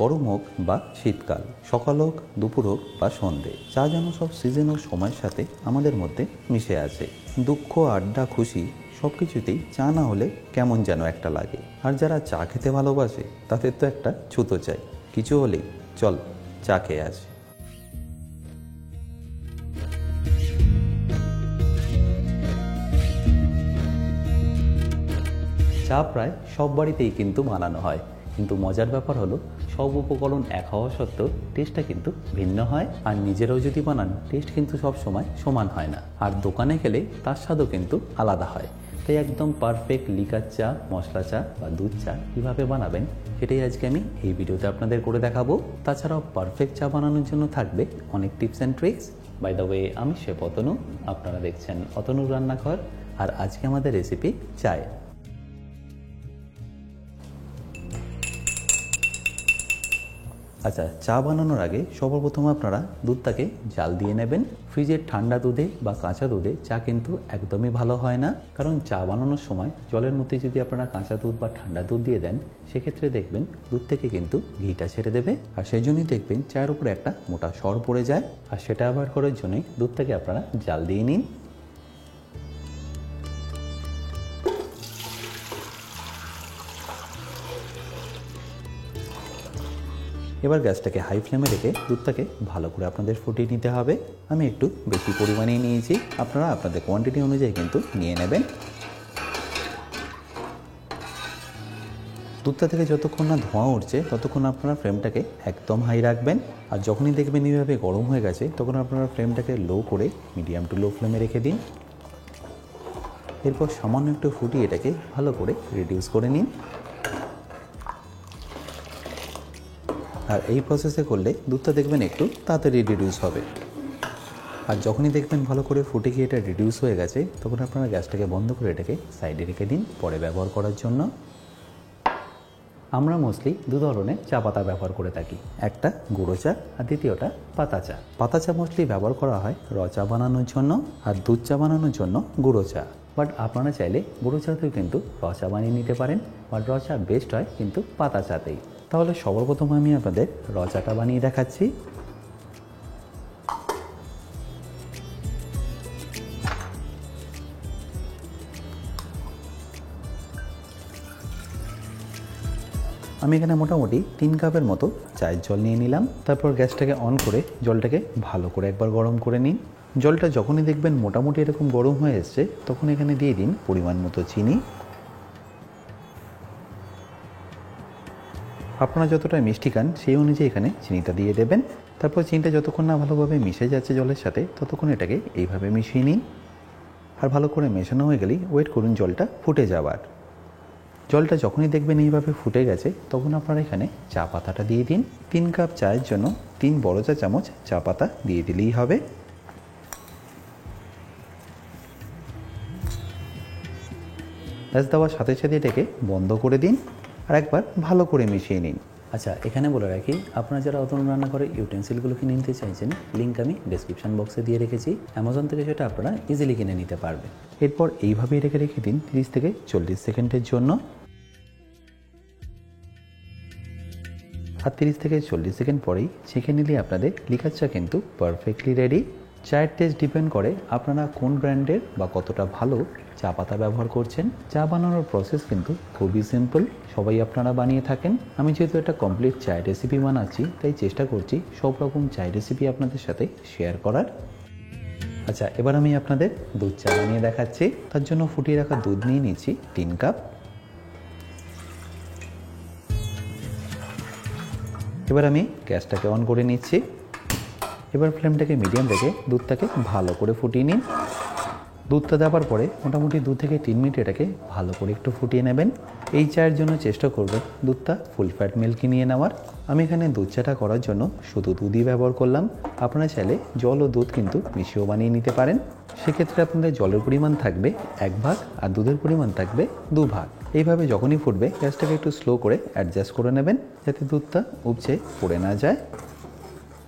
গরম হোক বা শীতকাল, সকাল হোক, দুপুর হোক বা সন্ধে, চা যেন সব সিজন ও সময়ের সাথে আমাদের মধ্যে মিশে আছে। দুঃখ, আড্ডা, খুশি সব কিছুতেই চা না হলে কেমন যেন একটা লাগে। আর যারা চা খেতে ভালোবাসে তাদের তো একটা ছুতো চাই, কিছু হলেই চল চা খেয়ে আসি। চা প্রায় সব বাড়িতেই কিন্তু বানানো হয়, কিন্তু মজার ব্যাপার হলো সব উপকরণ এক হওয়া সত্ত্বেও টেস্টটা কিন্তু ভিন্ন হয়। আর নিজেরাও যদি বানান টেস্ট কিন্তু সব সময় সমান হয় না, আর দোকানে গেলে তার স্বাদও কিন্তু আলাদা হয়। তাই একদম পারফেক্ট লিকার চা, মশলা চা বা দুধ চা কীভাবে বানাবেন সেটাই আজকে আমি এই ভিডিওতে আপনাদের করে দেখাবো। তাছাড়াও পারফেক্ট চা বানানোর জন্য থাকবে অনেক tips and tricks. By the way, আমি শেফ অতনু, আপনারা দেখছেন অতনুর রান্নাঘর, আর আজকে আমাদের রেসিপি চায়। আচ্ছা, চা বানানোর আগে সর্বপ্রথম আপনারা দুধটাকে জাল দিয়ে নেবেন। ফ্রিজের ঠান্ডা দুধে বা কাঁচা দুধে চা কিন্তু একদমই ভালো হয় না, কারণ চা বানানোর সময় জলের মধ্যে যদি আপনারা কাঁচা দুধ বা ঠান্ডা দুধ দিয়ে দেন সেক্ষেত্রে দেখবেন দুধ থেকে কিন্তু ঘিটা ছেড়ে দেবে, আর সেই জন্যই দেখবেন চায়ের উপরে একটা মোটা সর পড়ে যায়। আর সেটা অ্যাভয়েড করার জন্যই দুধটাকে আপনারা জাল দিয়ে নিন। এবার গ্যাসটাকে হাই ফ্লেমে রেখে দুধটাকে ভালো করে আপনাদের ফুটিয়ে নিতে হবে। আমি একটু বেশি পরিমাণেই নিয়েছি, আপনারা আপনাদের কোয়ান্টিটি অনুযায়ী কিন্তু নিয়ে নেবেন। দুধটা থেকে যতক্ষণ না ধোঁয়া উঠছে ততক্ষণ আপনারা ফ্লেমটাকে একদম হাই রাখবেন। আর যখনই দেখবেন এইভাবে গরম হয়ে গেছে তখন আপনারা ফ্লেমটাকে লো করে মিডিয়াম টু লো ফ্লেমে রেখে দিন। এরপর সামান্য একটু ফুটিয়ে এটাকে ভালো করে রিডিউস করে নিন। আর এই প্রসেসে করলে দুধটা দেখবেন একটু তাড়াতাড়ি রিডিউস হবে। আর যখনই দেখবেন ভালো করে ফুটে গিয়ে এটা রিডিউস হয়ে গেছে তখন আপনারা গ্যাসটাকে বন্ধ করে এটাকে সাইডে রেখে দিন পরে ব্যবহার করার জন্য। আমরা মোস্টলি দু ধরনের চা পাতা ব্যবহার করে থাকি, একটা গুঁড়ো চা আর দ্বিতীয়টা পাতা চা। পাতা চা মোস্টলি ব্যবহার করা হয় র চা বানানোর জন্য, আর দুধ চা বানানোর জন্য গুঁড়ো চা। বাট আপনারা চাইলে গুঁড়ো চাতেও কিন্তু র চা বানিয়ে নিতে পারেন, বাট র চা বেস্ট হয় কিন্তু পাতা চাতেই। তাহলে সর্বপ্রথম আমি আপনাদের র চাটা বানিয়ে দেখাচ্ছি। আমি এখানে মোটামুটি 3 কাপের মতো চায়ের জল নিয়ে নিলাম। তারপর গ্যাসটাকে অন করে জলটাকে ভালো করে একবার গরম করে নিন। জলটা যখনই দেখবেন মোটামুটি এরকম গরম হয়ে এসছে তখন এখানে দিয়ে দিন পরিমাণ মতো চিনি। আপনারা যতটা মিষ্টি খান সেই অনুযায়ী এখানে চিনিটা দিয়ে দেবেন। তারপর চিনিটা যতক্ষণ না ভালোভাবে মিশে যাচ্ছে জলের সাথে ততক্ষণ এটাকে এইভাবে মিশিয়ে নিন। আর ভালো করে মেশানো হয়ে গেলেই ওয়েট করুন জলটা ফুটে যাওয়ার। জলটা যখনই দেখবেন এইভাবে ফুটে গেছে তখন আপনারা এখানে চা পাতাটা দিয়ে দিন। 3 কাপ চায়ের জন্য 3 বড় চা চামচ চা পাতা দিয়ে দিলেই হবে। ব্যাস, দেওয়ার সাথে সাথে এটাকে বন্ধ করে দিন আর একবার ভালো করে মিশিয়ে নিন। আচ্ছা, এখানে বলে রাখি, আপনারা যারা অতনু রান্নাঘরে ইউটেন্সিলগুলো কিনে নিতে চাইছেন লিঙ্ক আমি ডেসক্রিপশন বক্সে দিয়ে রেখেছি, অ্যামাজন থেকে সেটা আপনারা ইজিলি কিনে নিতে পারবেন। এরপর এইভাবেই রেখে দিন 30 থেকে 40 সেকেন্ডের জন্য। আর 30 থেকে 40 সেকেন্ড পরেই ছেঁকে নিলে আপনাদের লিকার চা কিন্তু পারফেক্টলি রেডি। চায়ের টেস্ট ডিপেন্ড করে আপনারা কোন ব্র্যান্ডের বা কতটা ভালো চা পাতা ব্যবহার করছেন। চা বানানোর প্রসেস কিন্তু খুবই সিম্পল, সবাই আপনারা বানিয়ে থাকেন। আমি যেহেতু একটা কমপ্লিট চায়ের রেসিপি বানাচ্ছি তাই চেষ্টা করছি সব রকম চায়ের রেসিপি আপনাদের সাথে শেয়ার করার। আচ্ছা, এবার আমি আপনাদের দুধ চা বানিয়ে দেখাচ্ছি। তার জন্য ফুটিয়ে রাখা দুধ নিয়ে নিচ্ছি 3 কাপ। এবার আমি গ্যাসটাকে অন করে নিচ্ছি। এবার ফ্লেমটাকে মিডিয়াম রেখে দুধটাকে ভালো করে ফুটিয়ে নিন। দুধটা দেওয়ার পরে মোটামুটি 2 থেকে 3 মিনিট এটাকে ভালো করে একটু ফুটিয়ে নেবেন। এই চায়ের জন্য চেষ্টা করবেন দুধটা ফুল ফ্যাট মিল্কি নিয়ে নেওয়ার। আমি এখানে দুধ চাটা করার জন্য শুধু দুধই ব্যবহার করলাম। আপনারা চাইলে জল ও দুধ কিন্তু মিশিয়েও বানিয়ে নিতে পারেন। সেক্ষেত্রে আপনাদের জলের পরিমাণ থাকবে 1 ভাগ আর দুধের পরিমাণ থাকবে 2 ভাগ। এইভাবে যখনই ফুটবে গ্যাসটাকে একটু স্লো করে অ্যাডজাস্ট করে নেবেন যাতে দুধটা উপচে পড়ে না যায়।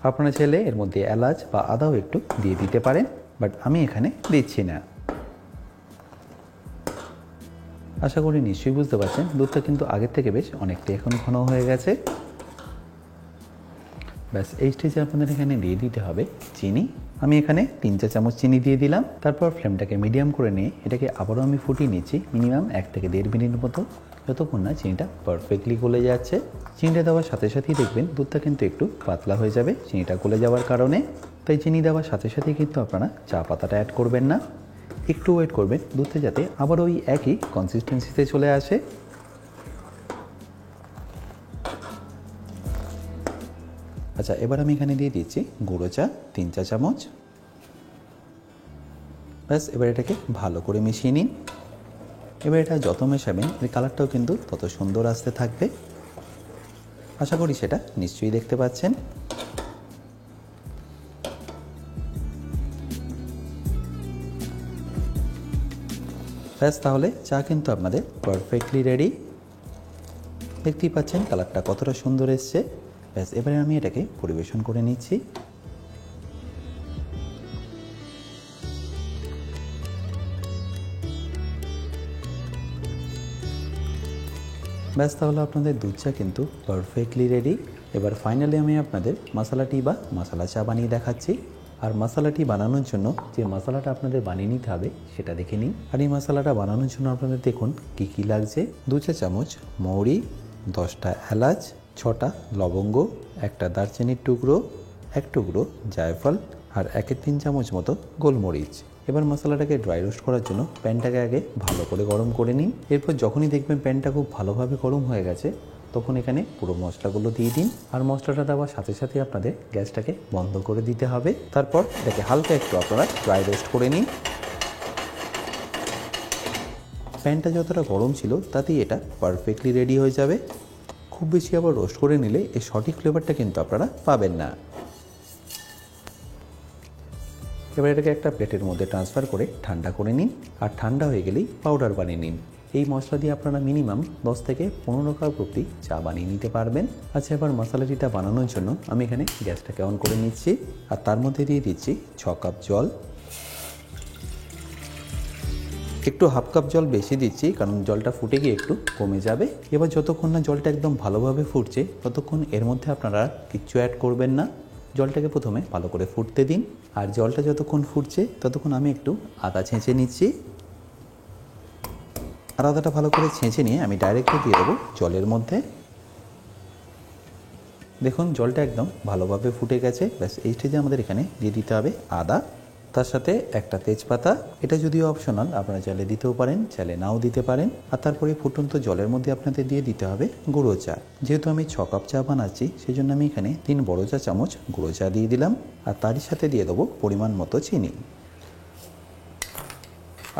আপনারা চাইলে এর মধ্যে এলাচ বা আদাও একটু দিয়ে দিতে পারেন, বাট আমি এখানে দিচ্ছি না। আশা করি নিশ্চয়ই বুঝতে পারছেন দুধটা কিন্তু আগের থেকে বেশ অনেকটাই এখন ঘন হয়ে গেছে। ব্যাস এই স্টেজে আপনাদের এখানে দিয়ে দিতে হবে চিনি। আমি এখানে 3 চা চামচ চিনি দিয়ে দিলাম। তারপর ফ্লেমটাকে মিডিয়াম করে নিয়ে এটাকে আবারও আমি ফুটিয়ে নিচ্ছি মিনিমাম 1 থেকে 1.5 মিনিট মতো, যতক্ষণ না চিনিটা পারফেক্টলি গলে যাচ্ছে। চিনিটা দেওয়ার সাথে সাথেই দেখবেন দুধটা কিন্তু একটু পাতলা হয়ে যাবে চিনিটা গলে যাওয়ার কারণে। তাই চিনি দেওয়ার সাথে সাথেই কিন্তু আপনারা চা পাতাটা অ্যাড করবেন না, একটু ওয়েট করবেন দুধটা যাতে আবার ওই একই কনসিস্টেন্সিতে চলে আসে। আচ্ছা, এবার আমি এখানে দিয়ে দিচ্ছি গুঁড়ো চা 3 চা চামচ। ব্যাস এবার এটাকে ভালো করে মিশিয়ে নিন। এবার এটা যত মেশাবেন এর কালারটাও কিন্তু তত সুন্দর আসতে থাকবে। আশা করি সেটা নিশ্চয়ই দেখতে পাচ্ছেন। ব্যাস তাহলে চা কিন্তু আপনাদের পারফেক্টলি রেডি। দেখতেই পাচ্ছেন কালারটা কতটা সুন্দর এসছে। ব্যাস এবারে আমি এটাকে পরিবেশন করে নিচ্ছি। ব্যাস তাহলে আপনাদের দুধ চা কিন্তু পারফেক্টলি রেডি। এবার ফাইনালি আমি আপনাদের মশলা টি বা মশলা চা বানিয়ে দেখাচ্ছি। আর মশলা টি বানানোর জন্য যে মশলাটা আপনাদের বানিয়ে নিতে হবে সেটা দেখে নিন। আর এই মশলাটা বানানোর জন্য আপনাদের দেখুন কী কী লাগছে। 2 চা চামচ মৌরি, 10টা এলাচ, 6টা লবঙ্গ, 1টা দারচিনির টুকরো, 1 টুকরো জায়ফল আর 1-3 চামচ মতো গোলমরিচ। এবার মশলাটাকে ড্রাই রোস্ট করার জন্য প্যানটাকে আগে ভালো করে গরম করে নিন। এরপর যখনই দেখবেন প্যানটা খুব ভালোভাবে গরম হয়ে গেছে তখন এখানে পুরো মশলাগুলো দিয়ে দিন। আর মশলাটা দেওয়ার সাথে সাথে আপনাদের গ্যাসটাকে বন্ধ করে দিতে হবে। তারপর এটাকে হালকা একটু আপনারা ড্রাই রোস্ট করে নিন। প্যানটা যতটা গরম ছিল তাতেই এটা পারফেক্টলি রেডি হয়ে যাবে। খুব বেশি আবার রোস্ট করে নিলে এই সঠিক ফ্লেভারটা কিন্তু আপনারা পাবেন না। এবার এটাকে একটা প্লেটের মধ্যে ট্রান্সফার করে ঠান্ডা করে নিন। আর ঠান্ডা হয়ে গেলেই পাউডার বানিয়ে নিন। এই মশলা দিয়ে আপনারা মিনিমাম 10 থেকে 15 কাপ অবধি চা বানিয়ে নিতে পারবেন। আচ্ছা, এবার মশলা টিটা বানানোর জন্য আমি এখানে গ্যাসটাকে অন করে নিচ্ছি। আর তার মধ্যে দিয়ে দিচ্ছি 6 কাপ জল। একটু হাফ কাপ জল বেশি দিচ্ছি কারণ জলটা ফুটে গিয়ে একটু কমে যাবে। এবার যতক্ষণ না জলটা একদম ভালোভাবে ফুটছে ততক্ষণ এর মধ্যে আপনারা কিচ্ছু অ্যাড করবেন না। জলটাকে প্রথমে ভালো করে ফুটতে দিন। আর জলটা যতক্ষণ ফুটছে ততক্ষণ আমি একটু আদা ছেঁচে নিচ্ছি। আর আদাটা ভালো করে ছেঁচে নিয়ে আমি ডাইরেক্টলি দিয়ে দেবো জলের মধ্যে। দেখুন জলটা একদম ভালোভাবে ফুটে গেছে। ব্যাস এই স্টেজে আমাদের এখানে দিয়ে দিতে হবে আদা, তার সাথে একটা তেজপাতা। এটা যদিও অপশনাল, আপনারা চাইলে দিতেও পারেন, চাইলে নাও দিতে পারেন। আর তারপরে ফুটন্ত জলের মধ্যে আপনাদের দিয়ে দিতে হবে গুঁড়ো চা। যেহেতু আমি 6 কাপ চা বানাচ্ছি সেই জন্য আমি এখানে 3 বড় চা চামচ গুঁড়ো চা দিয়ে দিলাম। আর তারই সাথে দিয়ে দেবো পরিমাণ মতো চিনি।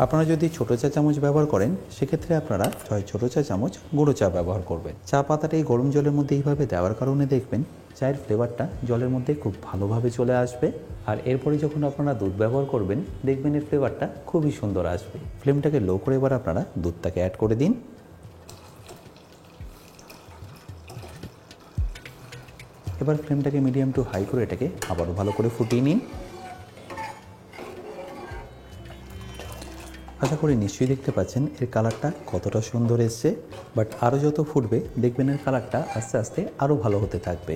আপনারা যদি ছোটো চা চামচ ব্যবহার করেন সেক্ষেত্রে আপনারা 6 ছোটো চা চামচ গুঁড়ো চা ব্যবহার করবেন। চা পাতাটা এই গরম জলের মধ্যে এইভাবে দেওয়ার কারণে দেখবেন চায়ের ফ্লেভারটা জলের মধ্যে খুব ভালোভাবে চলে আসবে। আর এরপরে যখন আপনারা দুধ ব্যবহার করবেন দেখবেন এর ফ্লেভারটা খুবই সুন্দর আসবে। ফ্লেমটাকে লো করে এবার আপনারা দুধটাকে অ্যাড করে দিন। এবার ফ্লেমটাকে মিডিয়াম টু হাই করে এটাকে আবারও ভালো করে ফুটিয়ে নিন। আশা করি নিশ্চয়ই দেখতে পাচ্ছেন এর কালারটা কতটা সুন্দর এসছে। বাট আরও যত ফুটবে দেখবেন এর কালারটা আস্তে আস্তে আরও ভালো হতে থাকবে।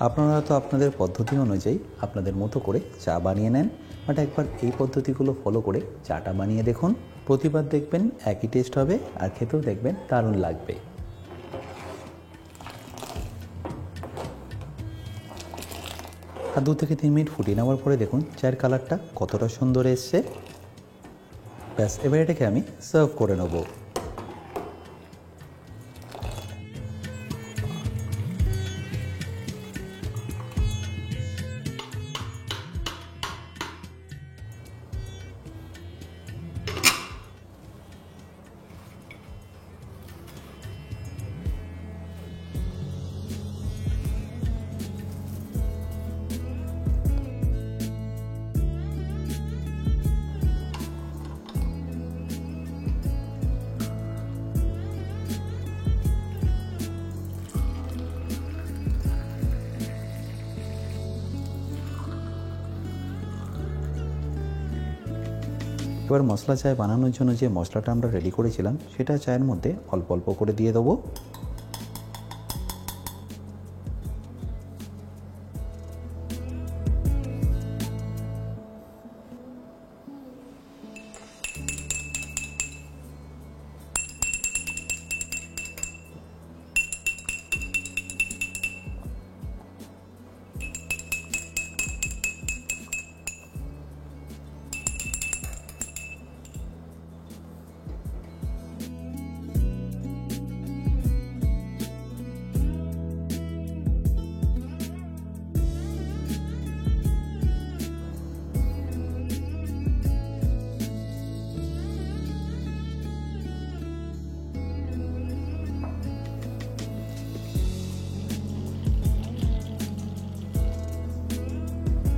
আপনারা তো আপনাদের পদ্ধতি অনুযায়ী আপনাদের মতো করে চা বানিয়ে নেন। বাট একবার এই পদ্ধতিগুলো ফলো করে চাটা বানিয়ে দেখুন। প্রতিবার দেখবেন একই টেস্ট হবে আর খেতেও দেখবেন দারুণ লাগবে। আর 2 থেকে 3 মিনিট ফুটিয়ে নেওয়ার পরে দেখুন চায়ের কালারটা কতটা সুন্দর এসছে। ব্যাস এবার এটাকে আমি সার্ভ করে নেব। এবার মশলা চায় বানানোর জন্য যে মশলাটা আমরা রেডি করেছিলাম সেটা চায়ের মধ্যে অল্প অল্প করে দিয়ে দেবো।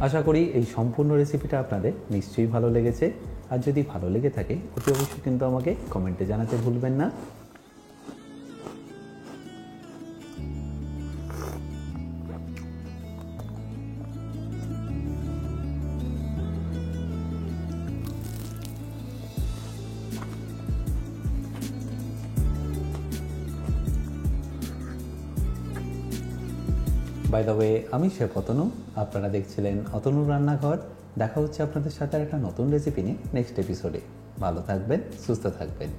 আশা করি এই সম্পূর্ণ রেসিপিটা আপনাদের নিশ্চয়ই ভালো লেগেছে। আর যদি ভালো লেগে থাকে অতি অবশ্যই কিন্তু আমাকে কমেন্টে জানাতে ভুলবেন না। বাই দ্য ওয়ে, আমি শেফ অতনু, আপনারা দেখছিলেন অতনুর রান্নাঘর। দেখা হচ্ছে আপনাদের সাথে একটা নতুন রেসিপি নিয়ে নেক্সট এপিসোডে। ভালো থাকবেন, সুস্থ থাকবেন।